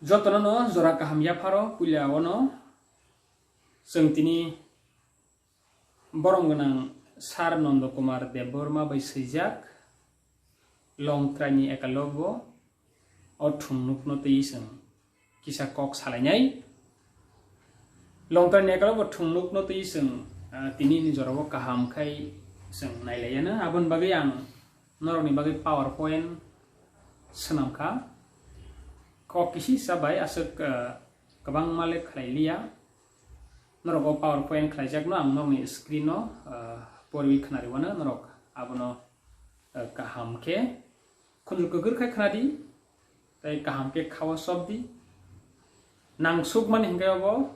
Jotono no jora kaham yaparo pulia wono sengtini borong genang Sar Nondo Kumar Deborma bai sejak long trani ekalobo othum nukno teiseng kisa kok salanyai long trani ekalobo thum nukno teiseng tini ni jorabo kaham kai seng nailayana abon bagai ang noroni bagai PowerPoint senamka kok kisi sabai asuk kabang malek khlailia norok PowerPoint khlaijak no ang norni screen no porwi khnari wana norok abono kaham ke khunul kugur khai khnadi tai kaham ke khawa sobdi nangsuk man hingayobo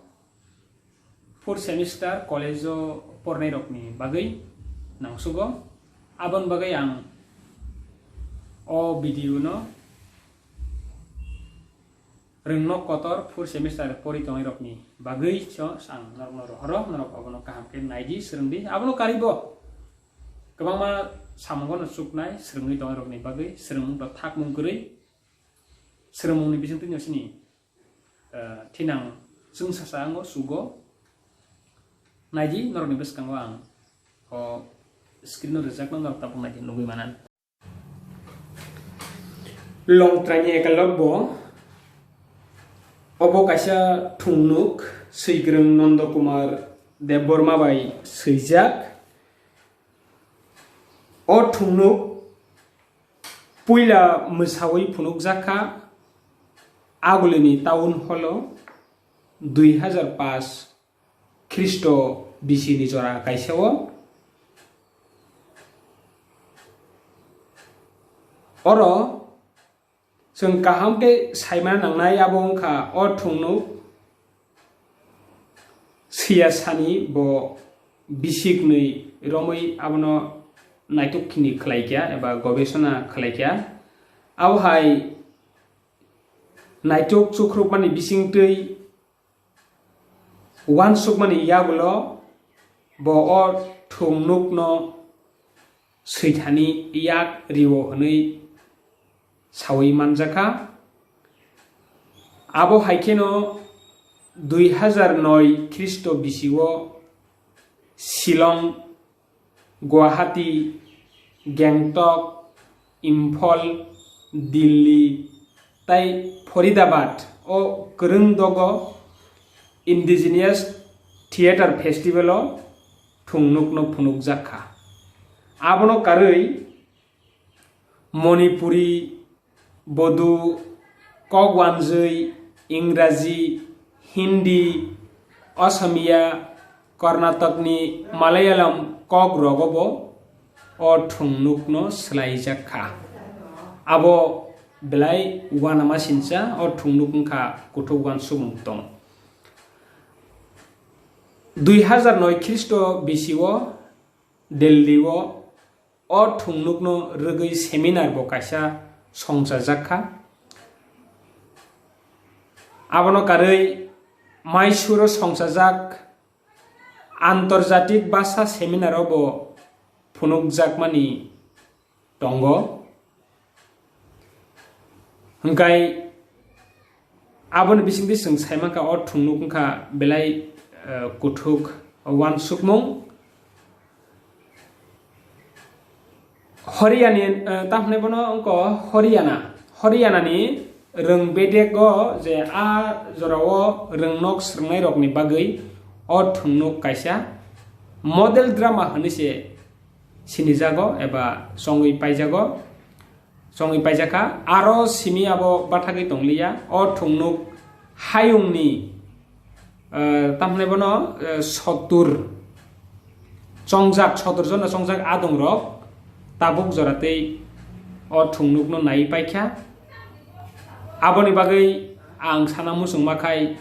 4 semester college pornai rokni bagai nangsugo abon bagai ang o video no Rengnok kotor 4 semester pori tongai rokni bagai cho sang norok norok abono kaham ke naiji serengdi abono karibo kebang ma samonggon suknai serengdi tongai rokni bagai sereng do thak mungkuri seremung ni bising tinyo sini tinang sung sasango sugo naiji norok ni beskang wang o screen no rejak no norok tapung naiji nungui manan long tranya ekalobo obo kaisa thungnuk Seigreng Nondo Kumar Deborma bai seijak o thungnuk puila musawi phunuk jaka agulini town holo 2005 Kristo BC ni jora kaisao oro जों kaham ke saima nangnai abong kha o thungnuk siyasani bo bisikni romoi abono naitok kini khlaikya eba gobeshona khlaikya aw hai naitok chukrupmani bisingtei wan sukmani yagulo bo o thungnuk no seithani yak riwo hnei sawi manjaka abo haikeno 2009 Kristo bisiwo Shillong Guwahati Gangtok Imphal Delhi tai Faridabad o Kurungdogo Indigenous Theatre Festival o thungnuk no phunuk jakha abono karui Manipuri Bodu, Kogwanjui, Ingraji, Hindi, Asamiya, Karnatakni, Malayalam, Kog Rogobo, o thungnuk no slaijakha. Abo belai wanama sincha o thungnuk kha kuthukwan sumung tong. 2009 Kristo BC-o Delhi o thungnuk no rugui seminar bo kaisa songsajakha abono karui Mysore songsajak antarjatik basa seminar bo phunukjakmani tongo hingkai abon bisingdi sing saimaka o thungnuk kha belai kuthuk wan sukmung Haryana tamne bono angko Haryana ni rengbedego je a jorao rengnok srngnai rokni bagai o thungnuk kaisa model drama hanise sinijago eba songui paijaka aro simi abo bathagi tonglia o thungnuk hayungni tamne bono sotur jongjak jona songjak adong rok tabuk joratei o thungnuk no nai paikha aboni bagai ang sanamu sungmakai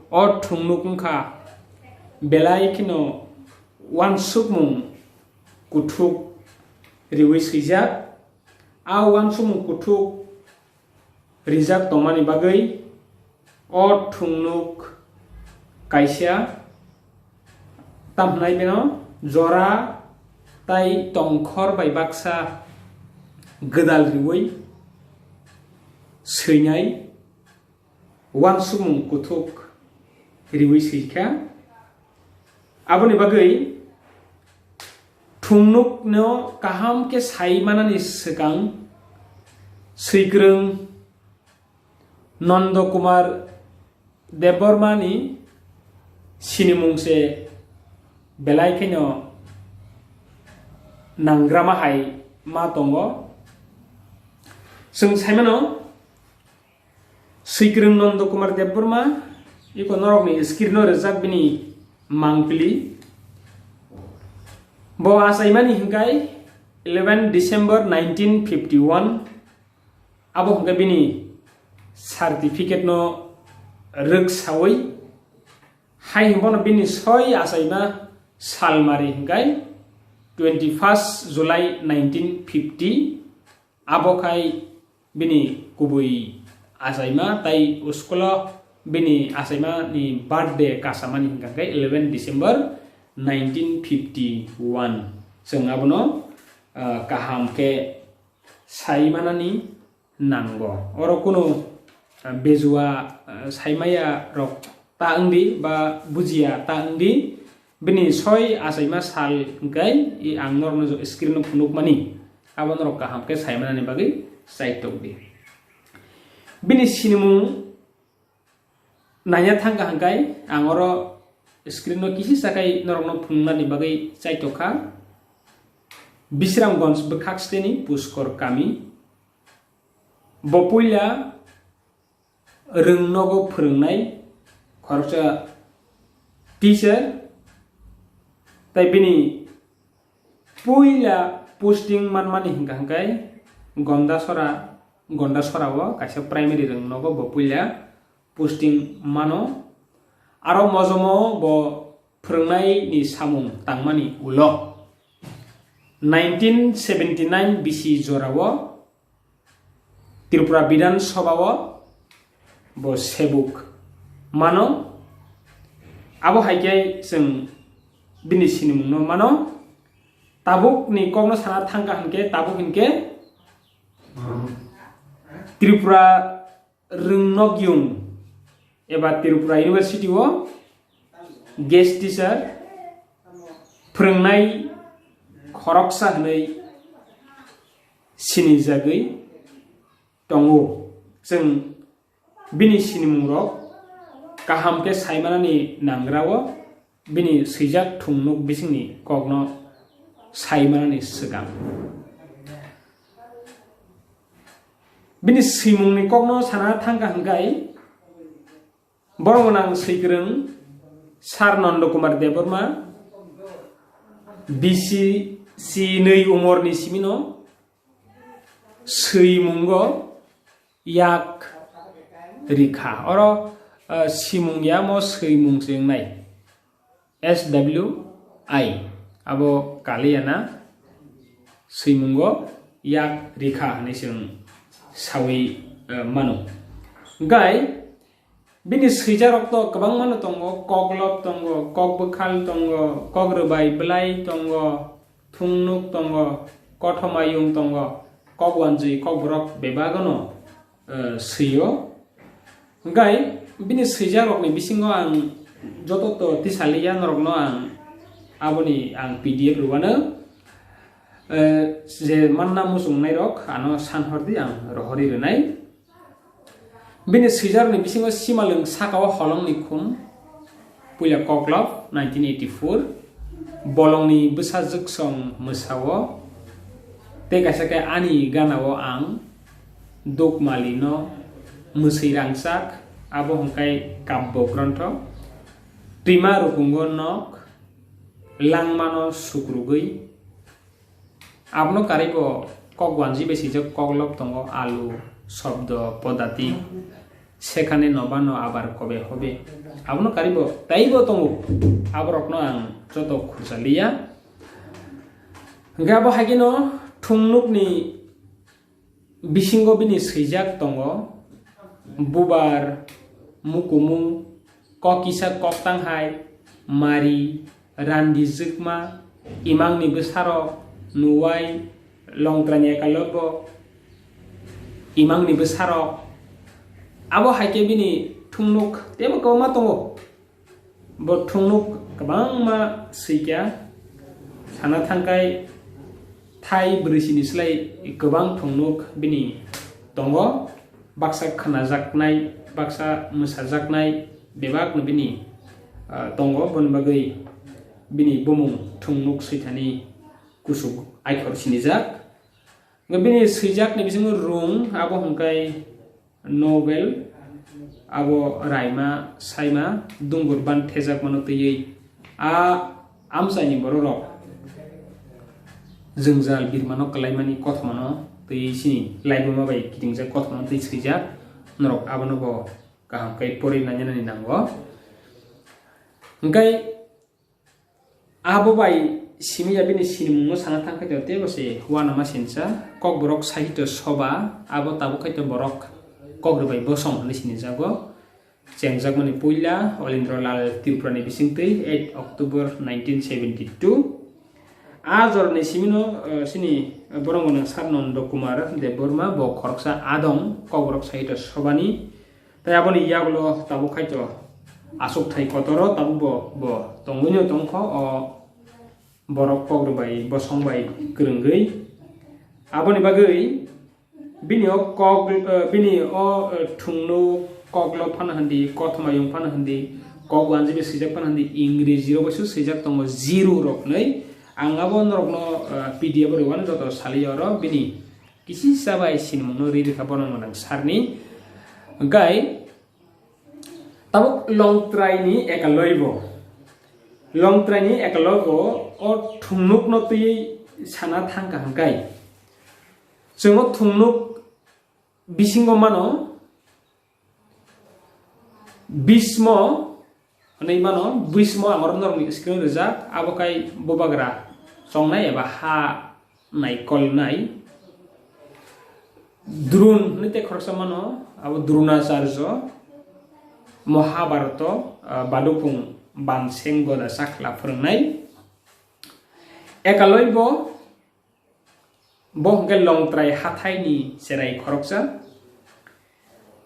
o thungnuk kha belai kino wan sukmung kuthuk riwi sijak a wan sukmung kuthuk rijak tongmani bagai o thungnuk kaisa tamhnai beno jora tai tongkhor bai baksa gadal riwi seinai wansumung kuthuk riwi sika aboni bagai thungnuk no kaham ke saimanani sekang Srigrung Nanda Kumar Debormani sinimungse belai keno nangrama hai ma tongo sung saimano Srigrung Nanda Kumar Deborma iko norok ni skirno rezak bini mangpili bo asaimani hingkai 11 December 1951 abo hingkai bini certificate no ruk sawi hai hingbono bini soi asaima salmari hingkai 21 July 1950 abokai bini kubui asaima tai uskolo bini asaima ni birthday kasamani hingkai 11 December 1951 जों abono kaham ke saimanani nango oro kuno bezua saimaya rok ta angdi ba bujia ta angdi bini soi asaima sal hingkai I ang norno jo screen punuk mani abon rok kaham ke saimanani bagi saitok di bini sinimu nanya thangka hangkai angoro screen no kisi sakai norno punna ni bagai saitoka Bisramganj Bekaksteni Puskor Kami Bopuila Rungnogo Phurungnai Khoroksa teacher tai bini puila posting manmani hingkai Gondasora wo kaisa primary rungnogo bopuila posting mano aro mojomo bo phurungnai ni samung tangmani ulo 1979 BC Jorawo Tripura Bidhan Sabhawo bo sebuk mano abo haikai जों bini sinimungno mano tabuk ni kogno sana thangka hinke tabuk hinke Tripura Rungnogyung eba Tripura University wo guest teacher phurungnai khoroksa hnai sinijagui tongo जों bini sinimungrok kaham ke saimanani nangrawo bini sijak thungnuk bisingni kogno saimanani segang bini simungni kogno sana thangka hingkai bormonang Srigrung Sar Nanda Kumar Deborma BC si nei umorni simino seimungo yak rikha oro simung yamo seimung sengnai SWI abo kaliana seimungo yak rikha ni sing sawi mano gai bini seijarok to kabang mano tongo koglop tongo kokbukhal tongo kogrubai belai tongo thungnuk tongo kothomayung tongo kogwanji kogbrok bebagono seio gai bini seijarok ni bisingo ang joto to tisaliya norokno ang aboni ang PDF rubano je manna musungnai rok ano sanhordi ang rohori renai bini seijar ni bisingo simalung sakao holong ni khum puya koklop 1984 bolong ni besajak song mesawo te kaisake ani ganao ang dokmalino musirangsak abo hongkai kabbo granth prima rukungo nok langmano sukrugui abno karibo kokwanji besijak koklop tongo alu শব্দ পদাতি সেখানে নবানো আবার কবে হবে আপনো কারিব তাইব তমু আবরকনো আং যত খুরসালিয়া গাবো হাগিনো থুংনুকনি বিসিঙ্গ বিনি সৈজাক তঙ্গ বুবার মুকুমু ককিসা ককতাংহাই মারি রান্দি জিকমা ইমাংনি বসারো নুয়াই লংত্রানি একালব imang ni besarok abo haike bini thungnuk temo ko ma tongo bo thungnuk kabang ma seikia sana thangkai thai brisini slai kabang thungnuk bini tongo baksa khanajaknai baksa musajaknai bebak no bini tongo bon bagai bini bumung thungnuk seithani kusuk aikhor sinijak bini seijak ni bisingo rung abo hongkai novel abo raima saima dungur ban thejak mano tei amsani bororok जोंजाल बिरमानो कलाइमानि कथमानो तै सिनि लाइबमा बाय किदिंजा कथमानो तै सैजा नरक आबनो बो गाहाम कै परि नायनानि नांगो ओंखाय आबो बाय सिमिया बिनि सिनिमुनो साना थांखाय ते बसे हुवाना मासिनसा कक बरक साहित्य सभा आबो ताबो खायतो बरक कग्रबाय बसं होननि सिनि जागो जेंजाक माने पुइला अलिन्द्रलाल त्रिपुरानि बिसिंतै 8 अक्टोबर 1972 Azor ni simino sini borong Sarnondo Kumar Deborma bo khoroksa adong kogrok sahito sobani tai aboni yagulo tabu khaito asuk thai kotoro tabu bo tongunyo tongkho o borok pogrubai bo songbai krunggui aboni bagai bini o bini o thungnu koglo phanahandi kothmayung phanahandi kogwanjibi sijak phanahandi ingreji ro bosu sijak tongo zero rok nei angabo norokno pdf rowan joto salioro bini kisi sabai sinmuno riri khabono nang sarni gai tabuk long try ni ekaloibo o thungnuk no tui sana thangka hangkai jongo thungnuk bisingo mano bismo nei mano bismo amor normi screen reja abokai bobagra songnai eba ha nai kol nai drun nite khorsa mano abo drunacharya mahabharata badupung bansenggo da sakla phrangnai ekaloibo bohgel longtrai hathai ni serai khoroksa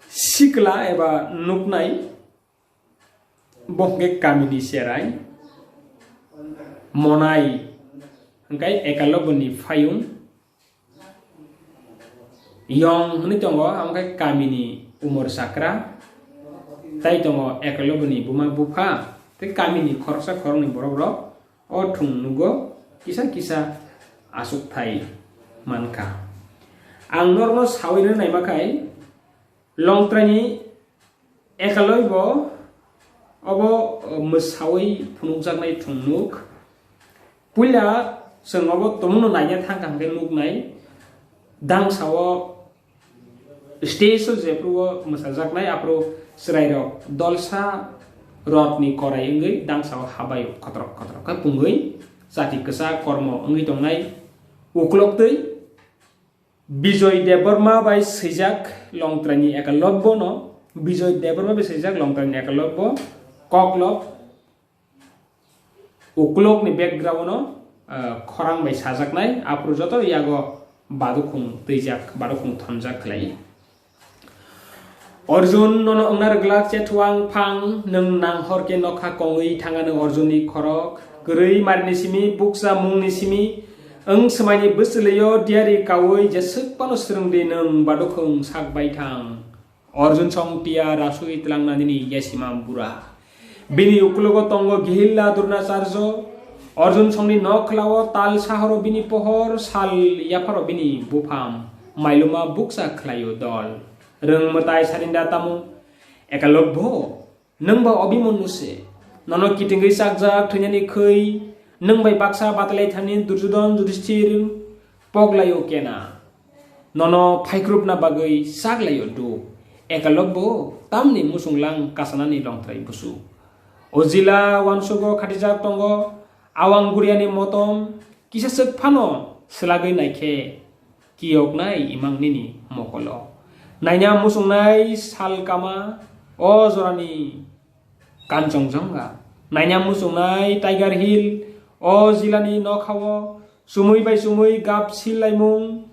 sikla eba nuknai bohge kamini serai monai angkai ekaloboni fayung yong hni tongo angkai kamini umur sakra tai tongo ekaloboni buma bufa te kamini khorsa khorni borok o thungnugo kisa asuk thai manka ang norno sawire naimakai longtrani ekaloibo obo musawi phunukjaknai thungnuk puila songobo tomuno naina thangkangke nuknai dangsawo stage jepruo musajaknai apro srairok dolsa rotni korai engei dangsawo habai kotrok ka pungoi jati kesa kormo engei tongnai ukloktei Bijoy Deborma bai sejak longtrani ekalobbo no Bijoy Deborma bai sejak longtrani ekalobbo koklok uklok ni background no khorang bai sajaknai apro joto yago badukhung tejak badukhung thonjak khlai Arjun nono ongnar glak chetwang phang nang nang horke nokha kongui thangane Arjunni khorok gurui marni simi buksa mungni simi ang semani besleyo diari kawoi jesuk pano serungde nang badukhung sakbai thang Arjun song tia rasu itlang nanini yasimam bura bini uklogo tongo gihilla Drunacharya Arjun songni nokhlawo tal saharo bini pohor sal yaparo bini bufam mailuma buksa khlayo dol reng matai sarinda tamu ekalobbo nangba obimonuse nono kitingai sakjak thanyani khoi nangbai baksa batalai thani Duryodhan Yudhishthir poglayo kena nono phaikrupna bagai saglayo do ekalobbo tamni musunglang kasanani longtrai busu ojila wansugo khatijak tongo awanguriani motom kisa sekphano selagai naikhe kiyoknai imangnini mokolo naina musungnai salkama o jorani Kanchenjunga naina musungnai Tiger Hill o jilani nokhawo sumui bai sumui gap silaimung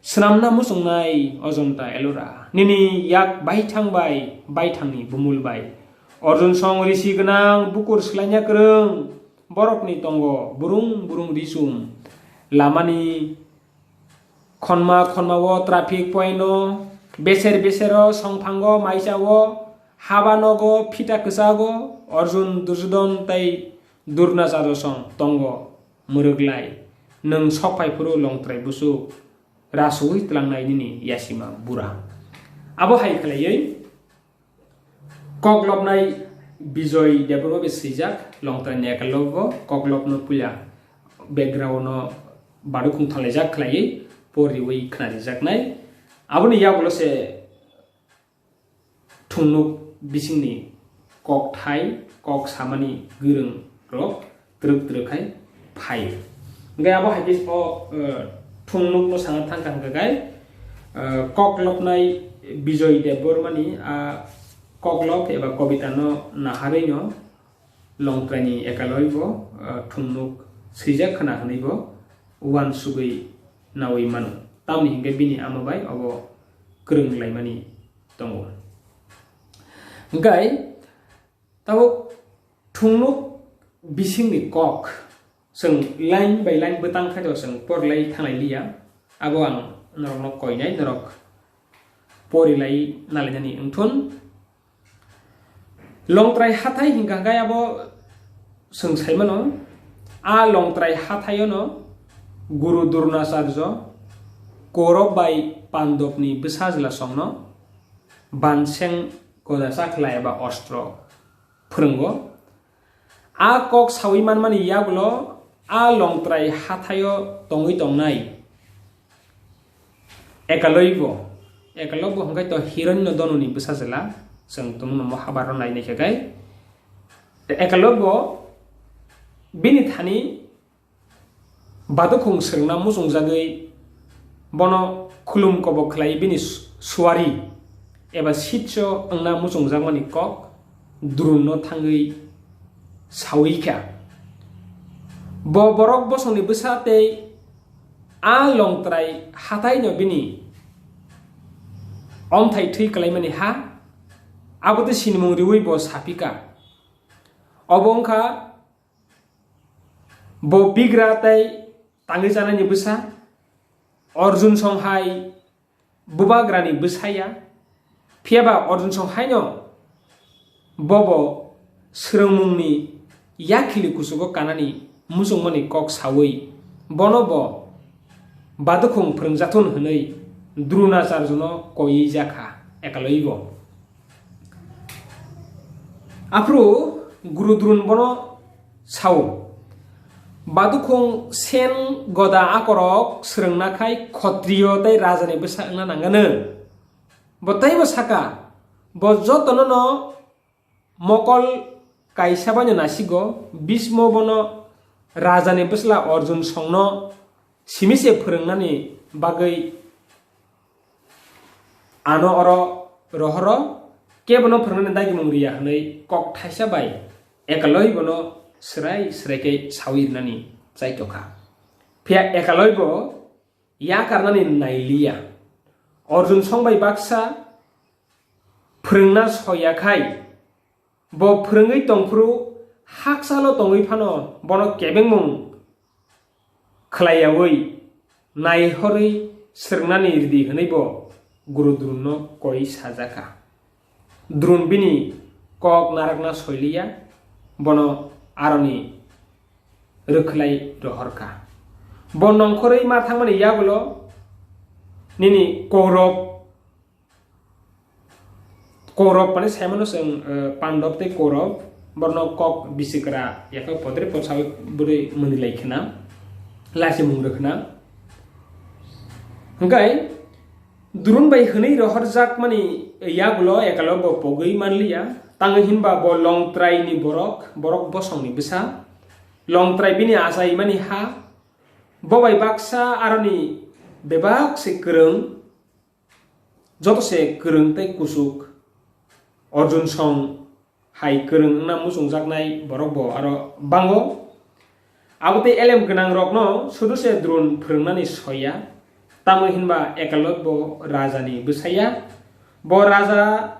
snamna musungnai Ajanta Ellora nini yak baitang baitangni bumulbai Orjun song risi genang bukur selanya kereng borok ni tongo burung risum lamani khonma wo traffic point no besero songphango maisawo habanogo phita kesago Orjun Duryodhan tai Durnachajo song tongo muruglai nung sokpai puru longtrai busuk rasui tlangnai nini yasima bura abo hai khlaiयै koklopnai Bijoy Deborma be sijak longtrai ne kalobo koklopno puya background no badukung thalajak khlaiयै poriwei khnarijak aboni yagulo se thungnuk bisingni kok thai kok samani gurung rok truk khai phai ngai abo haikis o thungnuk no sanga thangkang gagai koklopnai Bijoy Debormani koklop eba kobita no naharei no longtrani ekaloibo thungnuk sijak khana hanibo wan sugui nawi manu tamni hinge bini amabai abo krung laimani tongo ngai tabo thungnuk bisingni kok seng line by line betang khajo seng porlai thanglai liya abo ang norok no koinai norok porilai nalainani engthun longtrai hathai hingga gai abo seng saimano longtrai hathayo no Guru Durnachajo Kaurab bai Pandavni bisajla songno banseng koda sakla eba ostro phurungo kok sawi manmani yagulo longtrai hathayo tongui tongnai ekaloibo hangkai to hiranyo dononi bisajla seng tungno mahabharata nai nekhagai ekalobo bini thani badukung sengna musung jagai bono khulum kobo khlai bini suwari eba sitcho angna musung jagmani kok drunno thangui sawika bo borok bosongni bisate longtrai hatai no bini omthai thui kalaimani abote sinmung riwui bo sapika obongkha bo bigra tai tangi janani bisa Orjun songhai bubagrani bisaya phiaba Orjun songhai no bobo srengmungni yakhili kusugo kanani musungmani kok sawi bonobo badukung phurungjatun hwnei Drunacharjo no koi jakha ekaloibo afro Guru Drun bono saw badukung sen goda akorok srengnakai khotriyo tai rajani bisa ngna nangane botai basaka bo jotono no mokol kaisabanya nasigo bismo bono rajani bisla Orjun songno simise phurungnani bagai ano oro rohoro kebono phurungnani dagi mungriya hnei kok thaisa bai ekaloi bono serai ke sawir nani caitoka pia ekaloi bo ya karnani nailia Orjun songbai baksa phurungna soyakai bo phurungui tongfru haksalo tongui phano bono kebengmung khlaiyawi naihori srngnani ridi hnei bo Guru Drunno koi sajaka Drun bini kok narakna soiliya bono aroni rukhlai rohorka bon nongkhorei ma thangmani yagulo nini Kaurab pane saimano seng Pandav te Kaurab borno kok bisikra yaka podre potsawi buri menilai khna lasi mungrkhna hangkai Drun bai hwnei rohorjak mani yagulo ekalobo pogui manliya tangi hinba bo longtrai ni borok bosongni bisa longtrai bini asai mani bobai baksa aroni bebak se kereng joto se kereng tai kusuk Orjun song hai kereng na musung jaknai borok bo aro bango abote elem genang rokno sudu se Drun phurungnani soya tangi hinba ekalot bo rajani bisaya bo raja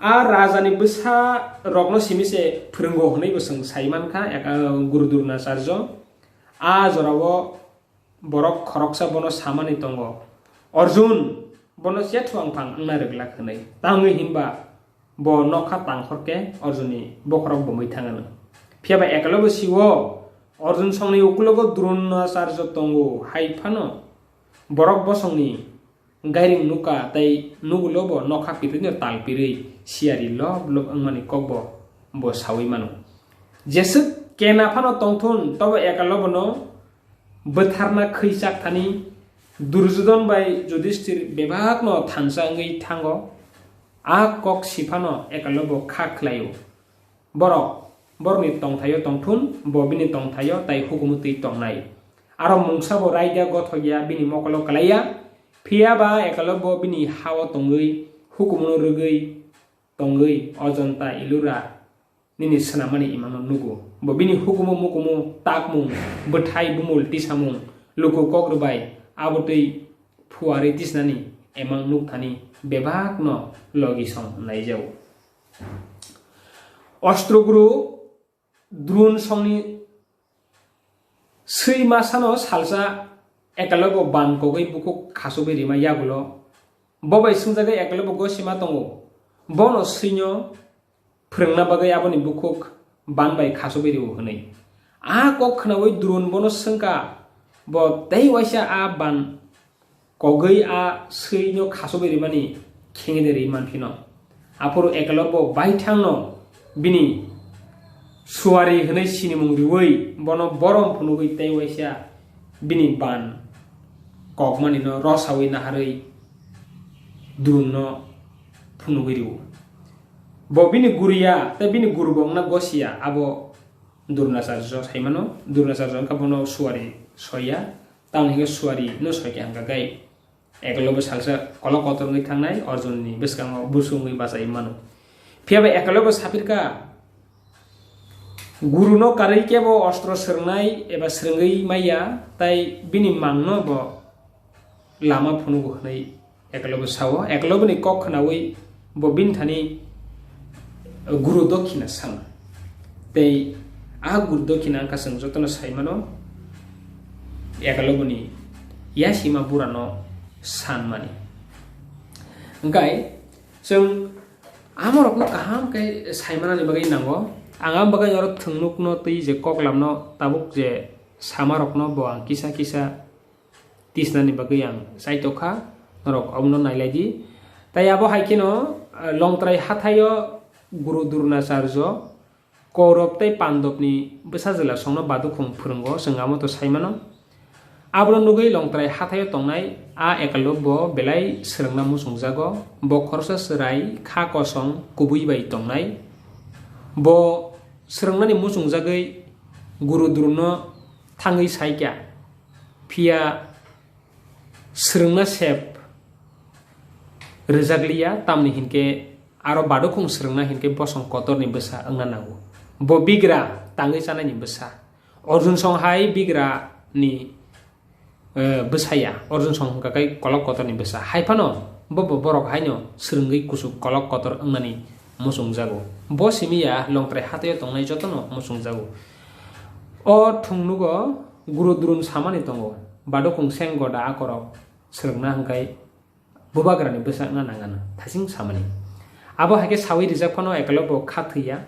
a raja ni besa rokno simise phirungo honai bosang saiman kha Guru Dronacharya a jorawo borok khoroksa bono samani tongo Arjun bono chethuang phang angna regla khnai tangi hinba bo nokha tangkhorke Arjuni bokhorok bomoi thangana phiaba ekalobo siwo Arjun songni ukulogo Dronacharya tongo haifano borok bosongni gairing nuka tai nugulobo nokha pitini talpiri siari lob angmani kokbo bo sawi mano jesuk kena phano tongthun tobo ekalobo no botharna khaisak thani Duryodhan bai Yudhishthir bebak no thangsa ngai thango a kok sifano ekalobo khaklayo borok borni tongthayo tongthun bobini tongthayo tai hukumuti tongnai aro mungsabo raida gothoya bini mokolo kalaya phiaba ekalobo bini hawa tongoi hukumuno rugoi tongoi Ajanta Ellora nini sanamani imano nugu bobini hukumu mukumu takmung bethai bumul tisamung luku kokrubai abotei fuare tisnani emang nukthani bebak no logisong naijau Ostroguru Drun songni sei masano salsa ekalobo ban kogoi buku khasubi rima yagulo bobai sungjagai ekalobo gosima tongo bono sinyo phirngna bagai aboni bukuk ban bai khasubi riu honai a kok khnawi Drun bono sengka bo tei waisa a ban kogoi a sinyo khasubi rimani khengederi manphino aporo ekalobo baithangno bini suari honai sinimung riwoi bono borom phunugoi tei waisa bini ban kokmani no rosawi naharei Drun no phunugoi riu bo bini guria te bini gurbong na gosia abo Dronacharya saimano Dronacharya ka bono suari soya tauni ke suari no soike hangka gai ekalobo salsa kolok kotor ngai thangnai Arjun ni beskango busungui basai mano phiaba ekalobo sapirka Guru no karai kebo ostro sernai eba srengai maya tai bini mangno bo lama phunugo hnai ekalobo sawo ekalobo ni kok khnawi bo bin thani Guru Dokina sang tei a Guru Dokina angka sang jotono saimano ekalobo ni yasima burano sanmani engkai जों आमरकनो kaham kai saimana ni bagai nango angam bagai oro thungnukno tei je koklamno tabuk je samarokno bo ang kisa kisa tisna ni bagai ang saitokha norok omno nailadi tai abo haikino longtrai hathayo Guru Dronacharya Kaurav tei Pandab ni besajela songno badukhung phurungo sengamo to saimano abro nugui longtrai hathayo tongnai a ekalobo belai srengna musungjago bo khorsa serai kha kosong kubui bai tongnai bo srengnani musungjagoi Guru Drunno thangui saikya phia srengna sep rejakliya tamni hinke aro badukhung srengna hinke bosong kotor ni besa angna nango bo bigra tangui chana ni besa Arjun songhai bigra ni besaya Arjun song kakai kolok kotor ni besa haifano bobo borok haino srengui kusuk kolok kotor angnani musungjago bo simia longtrai hatayo tongnai jotono musungjago o thungnugo Guru Drun samani tongo badokung senggoda akorok srengna hangkai bubagrani besa nangana thasing samani abo hake sawi rijakphano ekalobo khathiya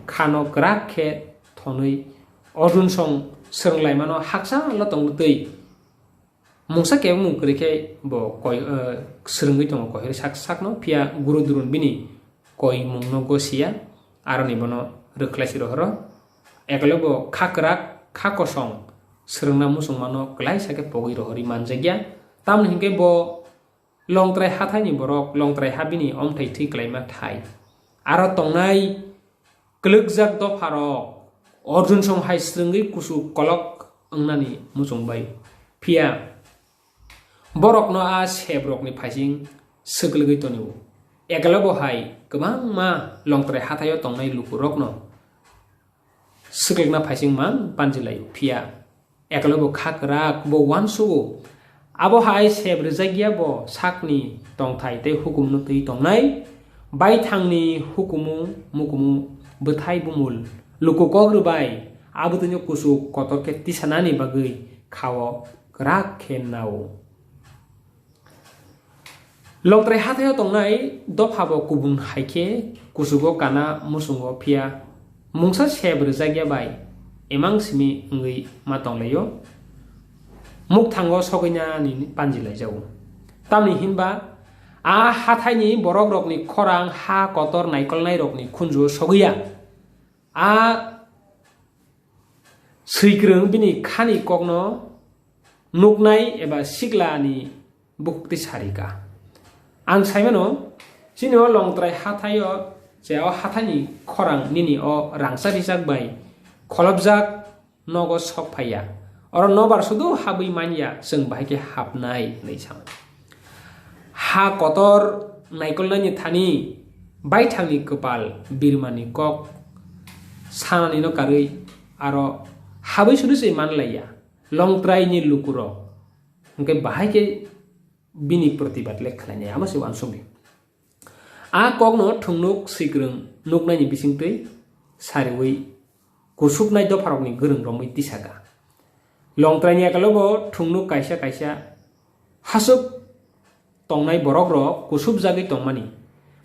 khano grak khe thonui Arjun song srenglaimano haksa lotong tei mungsa ke mung krike bo koi srengui tongo kohir sakno phia Guru Drun bini koi mungno gosia aroni bono reklaisi rohro ekalobo khakrak khakosong srengna musungmano klai sake pogoi rohori manjagya tamni hinke bo longtrai hathai ni borok longtrai habini omthai thi klaima thai aro tongnai klugjak do pharo Arjun song hai srengui kusu kolok angnani musungbai phia borok no a sebrok ni phasing seglgui toniu ekalobo hai gomang ma longtrai hathayo tongnai lukurok no seglgna phasing man panjilai phia ekalobo khakrak bo wansu abo hai seb rejagia bo sakni tongthai te hukum no tui tongnai bai thangni hukumu mukumu bethai bumul luku kogrubai abutunyo kusuk kotor ke tisanani bagui khawo krak khenau longtrai hathayo tongnai dophabo kubun haike kusugo kana musungo phia mungsa seb rejagia bai emang simi ngui matonglayo muk thango sogina ni panjilai jau tamni hinba a hathaini borok rokni khorang ha kotor naikolnai rokni khunju sogiya a seikrung bini khani kokno nuknai eba siglani bukti sarika ang saimano sino longtrai hathayo je o hathani khorang nini o rangsa rijak bai kholobjak nogo sokphaya or nobar sudu habi manya seng bahike hapnai nei sam ha kotor naikolnani thani bai thangni kopal birmani kok sanani no karui aro habi sudu se manlaya longtrai ni lukuro ngke bahike bini protibat lekhlanya amase wansumi a kokno thungnuk sigrung nuknai bisingtei sariwi kusupnai dofarokni gorong romoi tisaga longtrai ni akalobo thungnuk kaisa kaisa hasuk tongnai borok rok kusup jagui tongmani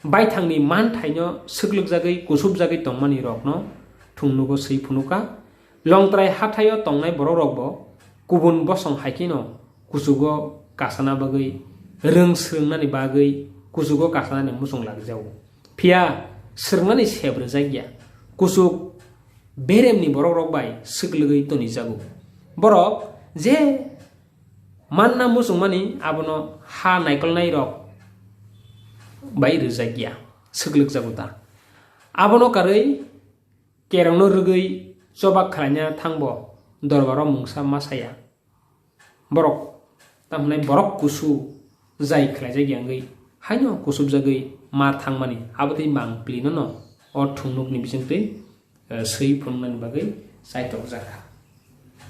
bai thangni man thaino sukluk jagui kusup jagui tongmani rokno thungnugo sei phunuka longtrai hathayo tongnai borok rokbo kubun bosong haikino kusugo kasana bagui rung srungnani bagui kusugo kasana musong lagjau phia srungnani sebre jagya kusuk beremni borok rok bai suklugui toni jagu borok je manna musungmani abono ha naikolnai rok bai rejagya sukluk jaguta abono karui kerongno rugui chobak khalanya thangbo dorbaro mungsa masaya borok tamnai borok kusu jai khlajai gyangui haino kusub jagui mar thangmani abotei mang plino no o thungnuk ni bisingtei sei phunman bagai saitok jaka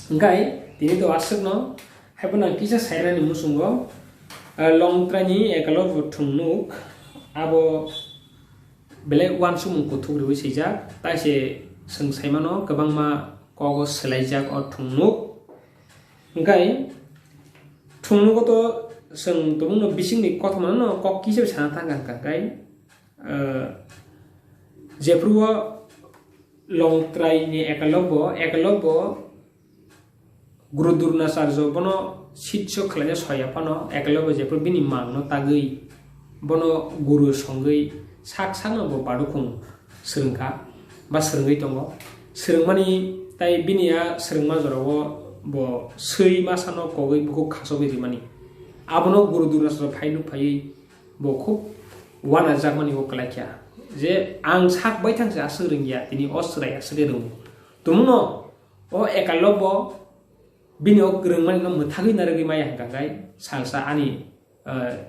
ngai tini to asukno haibona kisa sairani musungo longtrani ekalo thungnuk abo bele wansumung kuthugri seija taise seng saimano kabangma kogo selaijak o thungnuk ngai thungnugo to seng tumuno bisingni kothmano kok kise sana tangkan kai jepruwa longtrai ni ekalobo gurudurna sarjo bono sitcho khlanya soyapano ekalobo jepru bini mangno tagui bono guru songui sak sangno bo badukhung srungka ba srungui tongo srungmani tai binia srungma jorogo bo sei masano kogui buku khasobi rimani abono gurudurna sarjo phailu phai bo khub wana jakmani bo kalakya je ang sak bai thangsa asrungya tini osrai asrerung tumuno o ekalobo bini o grungmani no muthagui naragi maya hangkai salsa ani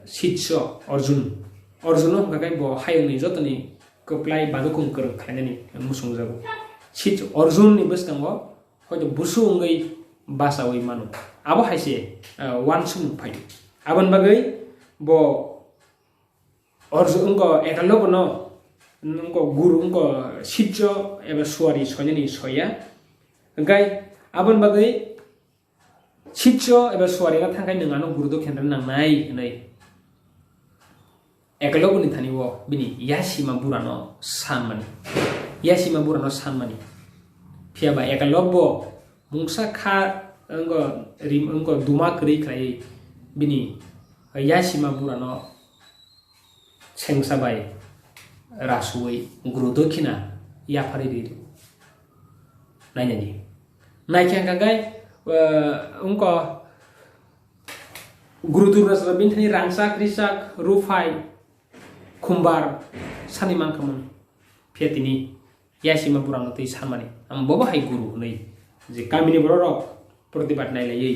sitcho orjun hangkai bo hayungni jotoni koplai badukung kerung khainani musung jago sitcho orjun ni boskango hoyto busu ngai basawi manu abo haise wansum phai abon bagai bo orjun ko ekalobo no ngo guru ngo sitcho eba suari sonyani soya ngai abon bagai sitcho eba suari ga thangkai nangano guru do kendra nangnai nei ekalobo ni thaniwo bini yasima burano sanmani phia ba ekalobo mungsa kha ngo duma kri krai bini yasima burano sengsabai rasui guru dokhina yapari diri nainani naikyang kagai ungko guru durna sarabin thani rangsak risak rufai khumbar sani mangkamun phiatini yasima burang tei samani am bobo hai guru nei je kamini borok protibat nai lai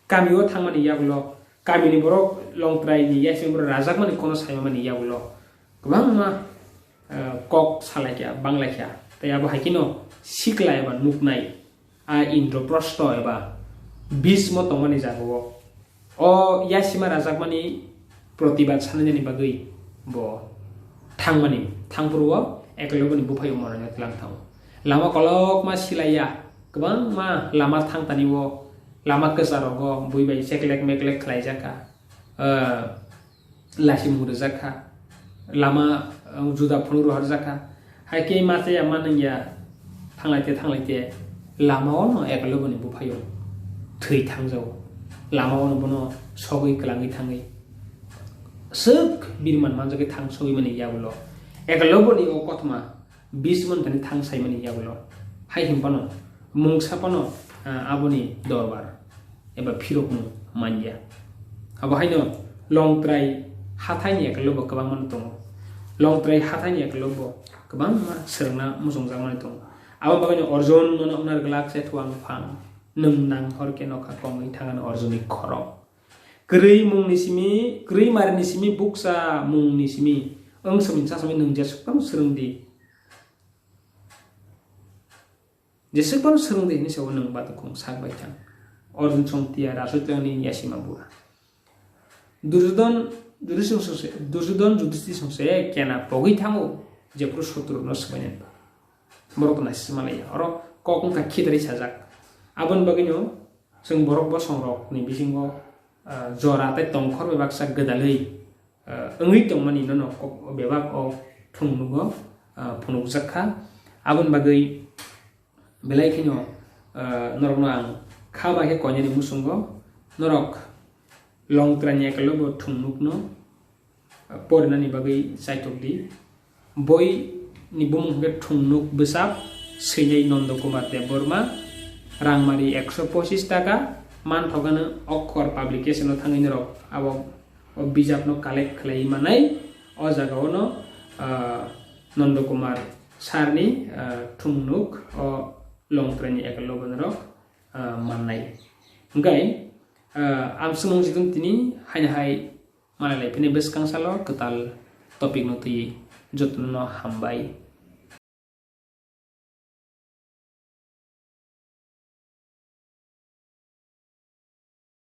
kamio thangmani yagulo kamini borok longtrai ni yasima borok rajak mani kono saimani yagulo gwangma kok salakya banglakya tai abo hakino sikla eba nuknai a indroprosto eba bismo tongmani jago o yasima rajakmani protibad sanani bagui bo thangmani thangpurwo ekeloboni buphayo moranya tlangthang lama kolok ma silaya kebang ma lama thangtani wo lama kesarogo buibai seklek meklek khlaijaka lasim hurjaka lama juda phunuru harjaka haike mate amananya थांलायते लामायाव एकेलबोनि बुफायो थै थांजौ लामायाव बनो सगै कलाङै थाङै सोक बिरमान मानजगे थांसगै माने याबलो एकेलबोनि ओ कथमा 20 मिनिटनि थांसाय माने याबलो हाय हिमपानो मुंसापानो आबोनि दरबार एबा फिरकनु मानया अबहायनो लं ट्राइ हाथायनि एकेलबो गोबां मान दङ लं ट्राइ हाथायनि एकेलबो गोबां सोरना मुजंजा मान दङ Awan bagainya orjon nona unar gelak saya tuang pang neng nang horke noka kongi tangan orjoni korok keri mung nisimi keri mari nisimi buksa mung nisimi eng seminca sami neng jasukam serengdi jasukam serengdi ini sawo neng batu kong sak baitang orjon song tia rasut ni yasima bura Duryodhan Yudhishthir songse kena pogi tango jepro sotru no sebanyak borok nasi malaya oro kokong kaki dari sajak abon bagino sing borok bo songrok ni bisingo jora te tongkhor bebak sa gedalei engi tongmani nono kok bebak o thungnugo phunuk jakha abon bagai belai kino norok ang khaba ke konyani musungo norok long tranya kalobo thungnukno pornani bagai saitokdi boy ni bumung ke thungnuk besap sejai Nanda Kumar Deborma rangmari 125 taka man thogana okkor publication thangin rok abo bijapno collect khlai manai o jagaono Nanda Kumar sarni thungnuk o longtrani ekalobon rok mannai ngai amsung jidung tini hai malalai pini beskang salo ketal topik no ti jotno hambai